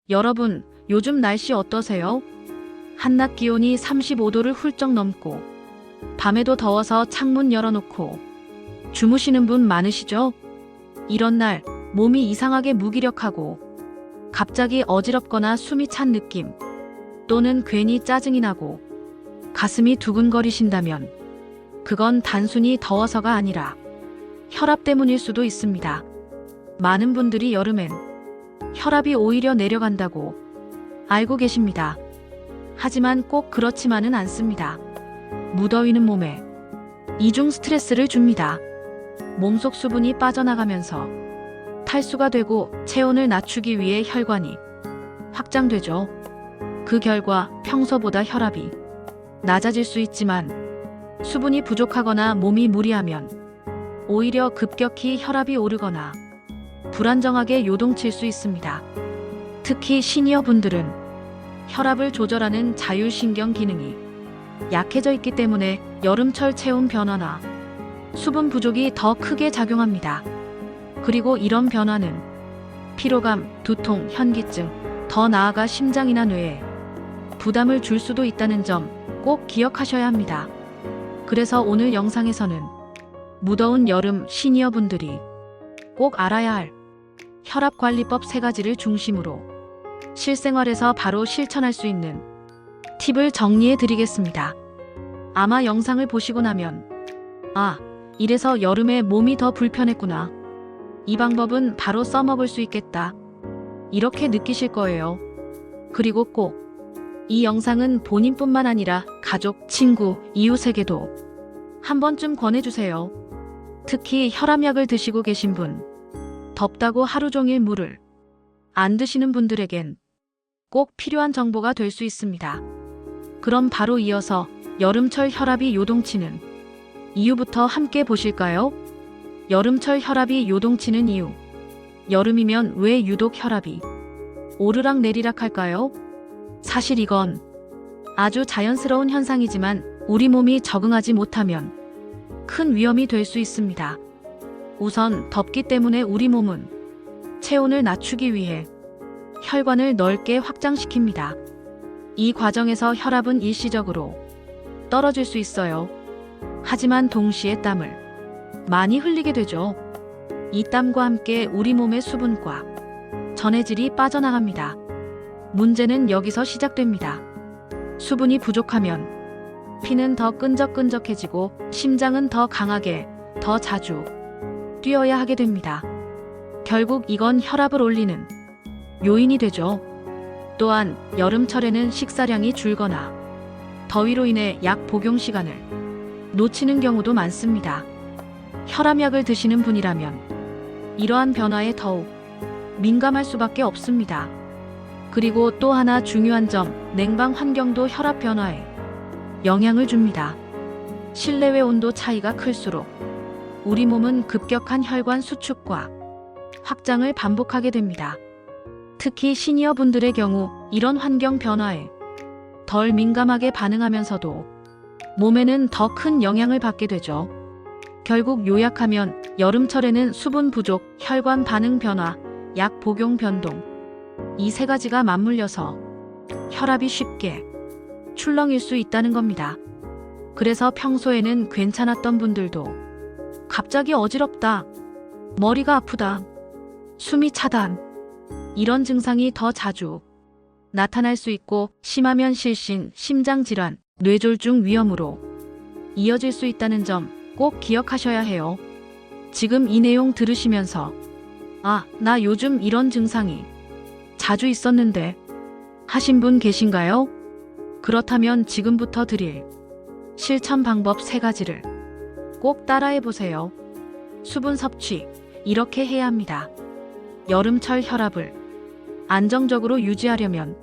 여러분, 요즘 날씨 어떠세요? 한낮 기온이 35도를 훌쩍 넘고 밤에도 더워서 창문 열어놓고 주무시는 분 많으시죠? 이런 날 몸이 이상하게 무기력하고 갑자기 어지럽거나 숨이 찬 느낌, 또는 괜히 짜증이 나고 가슴이 두근거리신다면 그건 단순히 더워서가 아니라 혈압 때문일 수도 있습니다. 많은 분들이 여름엔 혈압이 오히려 내려간다고 알고 계십니다. 하지만 꼭 그렇지만은 않습니다. 무더위는 몸에 이중 스트레스를 줍니다. 몸속 수분이 빠져나가면서 탈수가 되고 체온을 낮추기 위해 혈관이 확장되죠. 그 결과 평소보다 혈압이 낮아질 수 있지만 수분이 부족하거나 몸이 무리하면 오히려 급격히 혈압이 오르거나 불안정하게 요동칠 수 있습니다. 특히 시니어 분들은 혈압을 조절하는 자율신경 기능이 약해져 있기 때문에 여름철 체온 변화나 수분 부족이 더 크게 작용합니다. 그리고 이런 변화는 피로감, 두통, 현기증, 더 나아가 심장이나 뇌에 부담을 줄 수도 있다는 점 꼭 기억하셔야 합니다. 그래서 오늘 영상에서는 무더운 여름 시니어 분들이 꼭 알아야 할 혈압관리법 3가지를 중심으로 실생활에서 바로 실천할 수 있는 팁을 정리해 드리겠습니다. 아마 영상을 보시고 나면 이래서 여름에 몸이 더 불편했구나. 이 방법은 바로 써먹을 수 있겠다. 이렇게 느끼실 거예요. 그리고 꼭 이 영상은 본인뿐만 아니라 가족, 친구, 이웃에게도 한 번쯤 권해주세요. 특히 혈압약을 드시고 계신 분, 덥다고 하루 종일 물을 안 드시는 분들에겐 꼭 필요한 정보가 될 수 있습니다. 그럼 바로 이어서 여름철 혈압이 요동치는 이유부터 함께 보실까요? 여름철 혈압이 요동치는 이유. 여름이면 왜 유독 혈압이 오르락 내리락 할까요? 사실 이건 아주 자연스러운 현상이지만 우리 몸이 적응하지 못하면 큰 위험이 될 수 있습니다. 우선 덥기 때문에 우리 몸은 체온을 낮추기 위해 혈관을 넓게 확장시킵니다. 이 과정에서 혈압은 일시적으로 떨어질 수 있어요. 하지만 동시에 땀을 많이 흘리게 되죠. 이 땀과 함께 우리 몸의 수분과 전해질이 빠져나갑니다. 문제는 여기서 시작됩니다. 수분이 부족하면 피는 더 끈적끈적해지고 심장은 더 강하게, 더 자주 뛰어야 하게 됩니다. 결국 이건 혈압을 올리는 요인이 되죠. 또한 여름철에는 식사량이 줄거나 더위로 인해 약 복용 시간을 놓치는 경우도 많습니다. 혈압약을 드시는 분이라면 이러한 변화에 더욱 민감할 수밖에 없습니다. 그리고 또 하나 중요한 점, 냉방 환경도 혈압 변화에 영향을 줍니다. 실내외 온도 차이가 클수록 우리 몸은 급격한 혈관 수축과 확장을 반복하게 됩니다. 특히 시니어 분들의 경우 이런 환경 변화에 덜 민감하게 반응하면서도 몸에는 더 큰 영향을 받게 되죠. 결국 요약하면 여름철에는 수분 부족, 혈관 반응 변화, 약 복용 변동, 이 3가지가 맞물려서 혈압이 쉽게 출렁일 수 있다는 겁니다. 그래서 평소에는 괜찮았던 분들도 갑자기 어지럽다, 머리가 아프다, 숨이 차다, 이런 증상이 더 자주 나타날 수 있고 심하면 실신, 심장질환, 뇌졸중 위험으로 이어질 수 있다는 점 꼭 기억하셔야 해요. 지금 이 내용 들으시면서 나 요즘 이런 증상이 자주 있었는데 하신 분 계신가요? 그렇다면 지금부터 드릴 실천 방법 3가지를 꼭 따라해 보세요. 수분 섭취, 이렇게 해야 합니다. 여름철 혈압을 안정적으로 유지하려면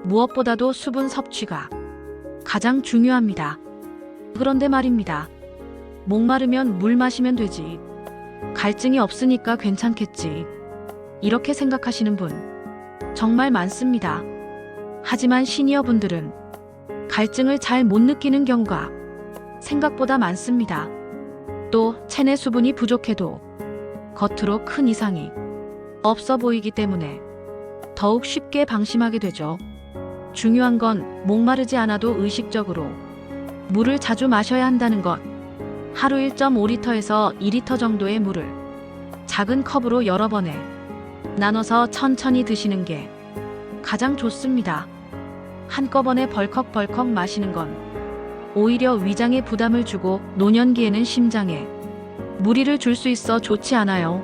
무엇보다도 수분 섭취가 가장 중요합니다. 그런데 말입니다. 목마르면 물 마시면 되지. 갈증이 없으니까 괜찮겠지. 이렇게 생각하시는 분 정말 많습니다. 하지만 시니어 분들은 갈증을 잘 못 느끼는 경우가 생각보다 많습니다. 또 체내 수분이 부족해도 겉으로 큰 이상이 없어 보이기 때문에 더욱 쉽게 방심하게 되죠. 중요한 건 목마르지 않아도 의식적으로 물을 자주 마셔야 한다는 것. 하루 1.5리터에서 2리터 정도의 물을 작은 컵으로 여러 번에 나눠서 천천히 드시는 게 가장 좋습니다. 한꺼번에 벌컥벌컥 마시는 건 오히려 위장에 부담을 주고 노년기에는 심장에 무리를 줄 수 있어 좋지 않아요.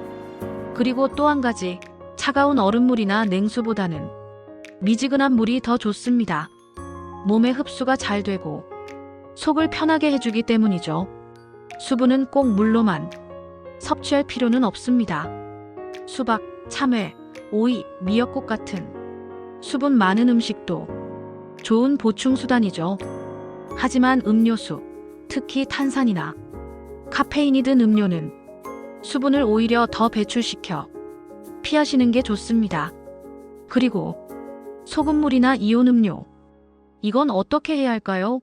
그리고 또 한 가지, 차가운 얼음물이나 냉수보다는 미지근한 물이 더 좋습니다. 몸에 흡수가 잘 되고 속을 편하게 해주기 때문이죠. 수분은 꼭 물로만 섭취할 필요는 없습니다. 수박, 참외, 오이, 미역국 같은 수분 많은 음식도 좋은 보충 수단이죠. 하지만 음료수, 특히 탄산이나 카페인이 든 음료는 수분을 오히려 더 배출시켜 피하시는 게 좋습니다. 그리고 소금물이나 이온 음료, 이건 어떻게 해야 할까요?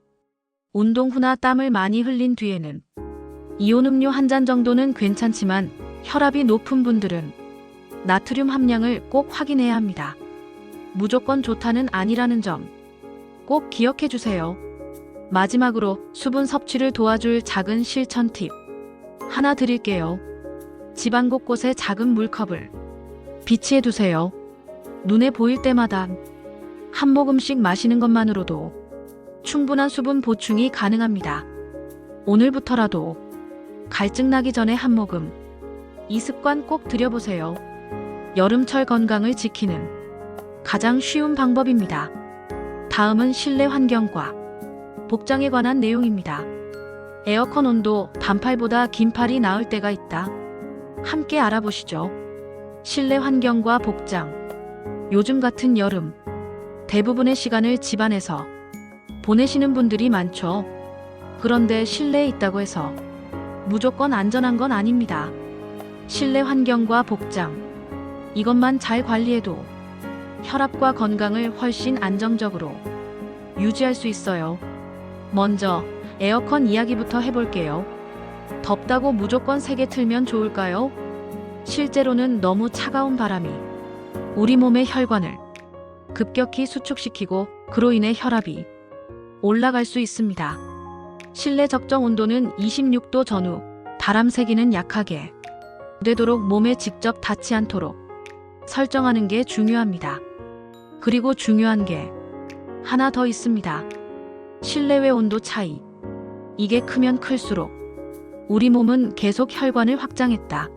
운동 후나 땀을 많이 흘린 뒤에는 이온 음료 한 잔 정도는 괜찮지만 혈압이 높은 분들은 나트륨 함량을 꼭 확인해야 합니다. 무조건 좋다는 아니라는 점 꼭 기억해 주세요. 마지막으로 수분 섭취를 도와줄 작은 실천 팁 하나 드릴게요. 집안 곳곳에 작은 물컵을 비치해 두세요. 눈에 보일 때마다 한 모금씩 마시는 것만으로도 충분한 수분 보충이 가능합니다. 오늘부터라도 갈증 나기 전에 한 모금, 이 습관 꼭 들여보세요. 여름철 건강을 지키는 가장 쉬운 방법입니다. 다음은 실내 환경과 복장에 관한 내용입니다. 에어컨 온도 반팔보다 긴팔이 나을 때가 있다. 함께 알아보시죠. 실내 환경과 복장. 요즘 같은 여름, 대부분의 시간을 집안에서 보내시는 분들이 많죠. 그런데 실내에 있다고 해서 무조건 안전한 건 아닙니다. 실내 환경과 복장, 이것만 잘 관리해도 혈압과 건강을 훨씬 안정적으로 유지할 수 있어요. 먼저 에어컨 이야기부터 해볼게요. 덥다고 무조건 세게 틀면 좋을까요? 실제로는 너무 차가운 바람이 우리 몸의 혈관을 급격히 수축시키고 그로 인해 혈압이 올라갈 수 있습니다. 실내 적정 온도는 26도 전후, 바람 세기는 약하게 되도록 몸에 직접 닿지 않도록 설정하는 게 중요합니다. 그리고 중요한 게 하나 더 있습니다. 실내외 온도 차이. 이게 크면 클수록 우리 몸은 계속 혈관을 확장했다,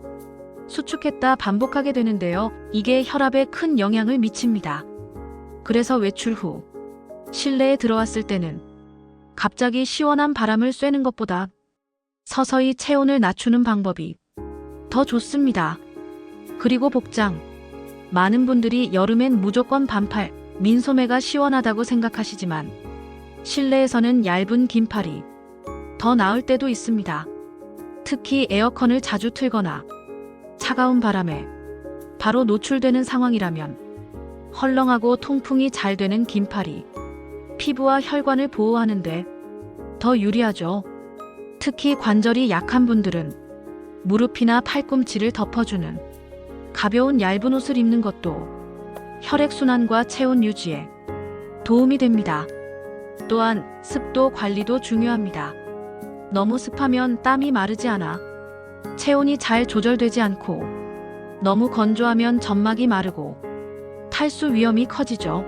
수축했다 반복하게 되는데요. 이게 혈압에 큰 영향을 미칩니다. 그래서 외출 후 실내에 들어왔을 때는 갑자기 시원한 바람을 쐬는 것보다 서서히 체온을 낮추는 방법이 더 좋습니다. 그리고 복장. 많은 분들이 여름엔 무조건 반팔, 민소매가 시원하다고 생각하시지만 실내에서는 얇은 긴팔이 더 나을 때도 있습니다. 특히 에어컨을 자주 틀거나 차가운 바람에 바로 노출되는 상황이라면 헐렁하고 통풍이 잘 되는 긴팔이 피부와 혈관을 보호하는데 더 유리하죠. 특히 관절이 약한 분들은 무릎이나 팔꿈치를 덮어주는 가벼운 얇은 옷을 입는 것도 혈액순환과 체온 유지에 도움이 됩니다. 또한 습도 관리도 중요합니다. 너무 습하면 땀이 마르지 않아 체온이 잘 조절되지 않고, 너무 건조하면 점막이 마르고 탈수 위험이 커지죠.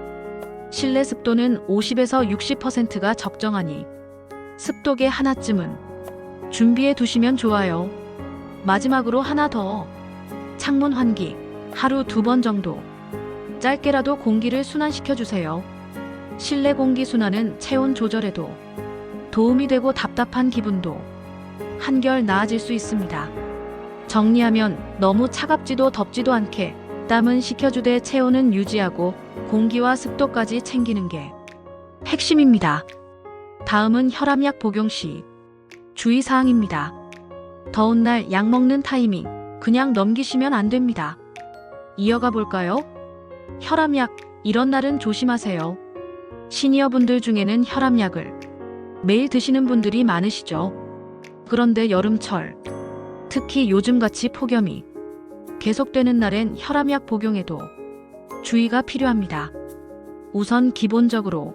실내 습도는 50에서 60%가 적정하니 습도계 하나쯤은 준비해 두시면 좋아요. 마지막으로 하나 더. 창문 환기. 하루 2번 정도 짧게라도 공기를 순환시켜 주세요. 실내 공기 순환은 체온 조절에도 도움이 되고 답답한 기분도 한결 나아질 수 있습니다. 정리하면 너무 차갑지도 덥지도 않게 땀은 식혀주되 체온은 유지하고 공기와 습도까지 챙기는 게 핵심입니다. 다음은 혈압약 복용 시 주의사항입니다. 더운 날 약 먹는 타이밍 그냥 넘기시면 안 됩니다. 이어가 볼까요? 혈압약, 이런 날은 조심하세요. 시니어분들 중에는 혈압약을 매일 드시는 분들이 많으시죠. 그런데 여름철, 특히 요즘같이 폭염이 계속되는 날엔 혈압약 복용에도 주의가 필요합니다. 우선 기본적으로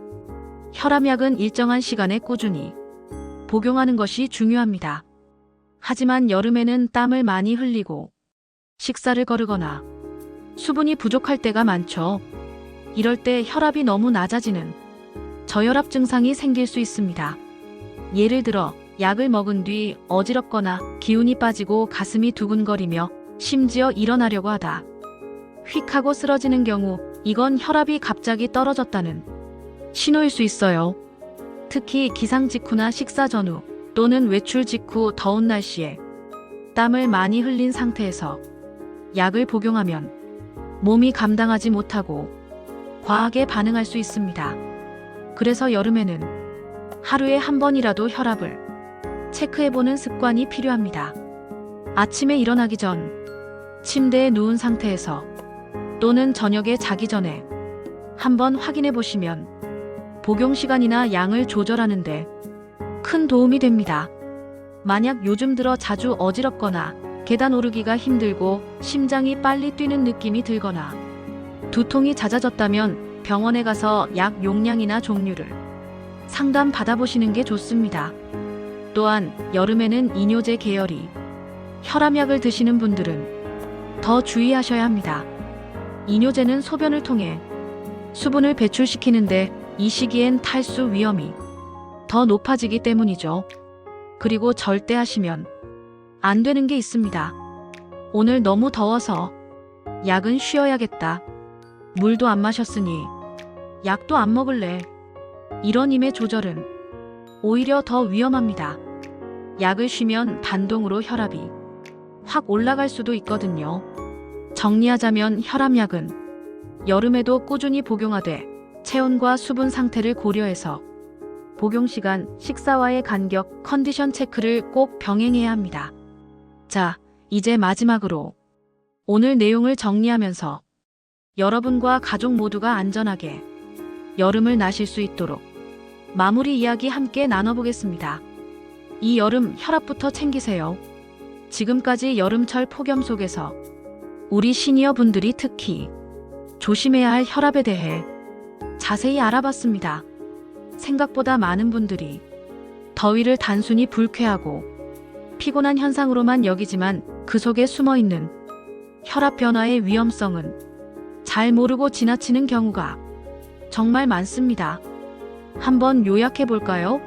혈압약은 일정한 시간에 꾸준히 복용하는 것이 중요합니다. 하지만 여름에는 땀을 많이 흘리고 식사를 거르거나 수분이 부족할 때가 많죠. 이럴 때 혈압이 너무 낮아지는 저혈압 증상이 생길 수 있습니다. 예를 들어 약을 먹은 뒤 어지럽거나 기운이 빠지고 가슴이 두근거리며 심지어 일어나려고 하다 휙 하고 쓰러지는 경우, 이건 혈압이 갑자기 떨어졌다는 신호일 수 있어요. 특히 기상 직후나 식사 전후 또는 외출 직후 더운 날씨에 땀을 많이 흘린 상태에서 약을 복용하면 몸이 감당하지 못하고 과하게 반응할 수 있습니다. 그래서 여름에는 하루에 한 번이라도 혈압을 체크해보는 습관이 필요합니다. 아침에 일어나기 전 침대에 누운 상태에서 또는 저녁에 자기 전에 한번 확인해 보시면 복용 시간이나 양을 조절하는데 큰 도움이 됩니다. 만약 요즘 들어 자주 어지럽거나 계단 오르기가 힘들고 심장이 빨리 뛰는 느낌이 들거나 두통이 잦아졌다면 병원에 가서 약 용량이나 종류를 상담 받아보시는 게 좋습니다. 또한 여름에는 이뇨제 계열이 혈압약을 드시는 분들은 더 주의하셔야 합니다. 이뇨제는 소변을 통해 수분을 배출시키는데 이 시기엔 탈수 위험이 더 높아지기 때문이죠. 그리고 절대 하시면 안 되는 게 있습니다. 오늘 너무 더워서 약은 쉬어야겠다. 물도 안 마셨으니 약도 안 먹을래. 이런 힘의 조절은 오히려 더 위험합니다. 약을 쉬면 반동으로 혈압이 확 올라갈 수도 있거든요. 정리하자면 혈압약은 여름에도 꾸준히 복용하되 체온과 수분 상태를 고려해서 복용 시간, 식사와의 간격, 컨디션 체크를 꼭 병행해야 합니다. 자, 이제 마지막으로 오늘 내용을 정리하면서 여러분과 가족 모두가 안전하게 여름을 나실 수 있도록 마무리 이야기 함께 나눠보겠습니다. 이 여름 혈압부터 챙기세요. 지금까지 여름철 폭염 속에서 우리 시니어 분들이 특히 조심해야 할 혈압에 대해 자세히 알아봤습니다. 생각보다 많은 분들이 더위를 단순히 불쾌하고 피곤한 현상으로만 여기지만 그 속에 숨어있는 혈압 변화의 위험성은 잘 모르고 지나치는 경우가 정말 많습니다. 한번 요약해 볼까요?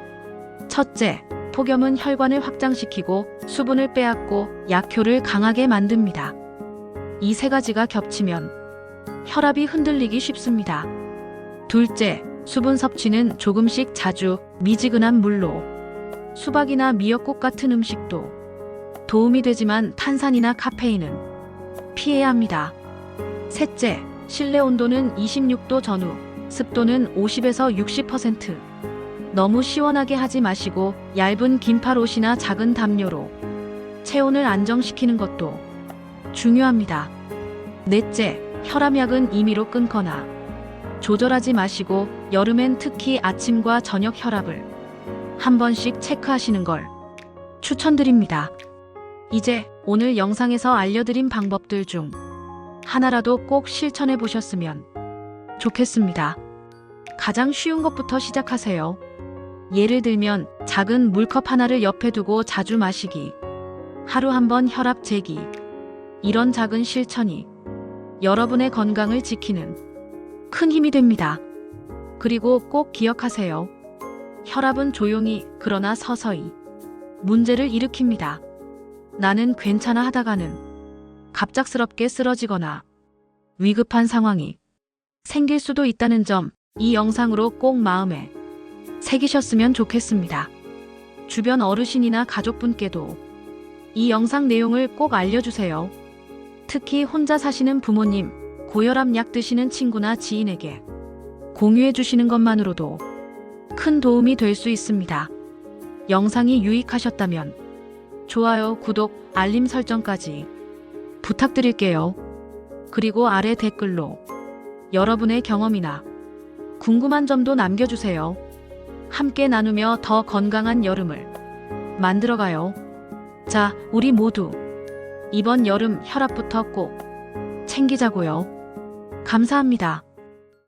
첫째, 폭염은 혈관을 확장시키고 수분을 빼앗고 약효를 강하게 만듭니다. 이 세 가지가 겹치면 혈압이 흔들리기 쉽습니다. 둘째, 수분 섭취는 조금씩 자주 미지근한 물로 수박이나 미역국 같은 음식도 도움이 되지만 탄산이나 카페인은 피해야 합니다. 셋째, 실내 온도는 26도 전후, 습도는 50에서 60%. 너무 시원하게 하지 마시고 얇은 긴팔 옷이나 작은 담요로 체온을 안정시키는 것도 중요합니다. 넷째, 혈압약은 임의로 끊거나 조절하지 마시고 여름엔 특히 아침과 저녁 혈압을 한 번씩 체크하시는 걸 추천드립니다. 이제 오늘 영상에서 알려드린 방법들 중 하나라도 꼭 실천해 보셨으면 좋겠습니다. 가장 쉬운 것부터 시작하세요. 예를 들면 작은 물컵 하나를 옆에 두고 자주 마시기, 하루 한 번 혈압 재기. 이런 작은 실천이 여러분의 건강을 지키는 큰 힘이 됩니다. 그리고 꼭 기억하세요. 혈압은 조용히 그러나 서서히 문제를 일으킵니다. 나는 괜찮아 하다가는 갑작스럽게 쓰러지거나 위급한 상황이 생길 수도 있다는 점, 이 영상으로 꼭 마음에 새기셨으면 좋겠습니다. 주변 어르신이나 가족분께도 이 영상 내용을 꼭 알려주세요. 특히 혼자 사시는 부모님, 고혈압 약 드시는 친구나 지인에게 공유해 주시는 것만으로도 큰 도움이 될 수 있습니다. 영상이 유익하셨다면 좋아요, 구독, 알림 설정까지 부탁드릴게요. 그리고 아래 댓글로 여러분의 경험이나 궁금한 점도 남겨주세요. 함께 나누며 더 건강한 여름을 만들어가요. 자, 우리 모두 이번 여름 혈압부터 꼭 챙기자고요. 감사합니다.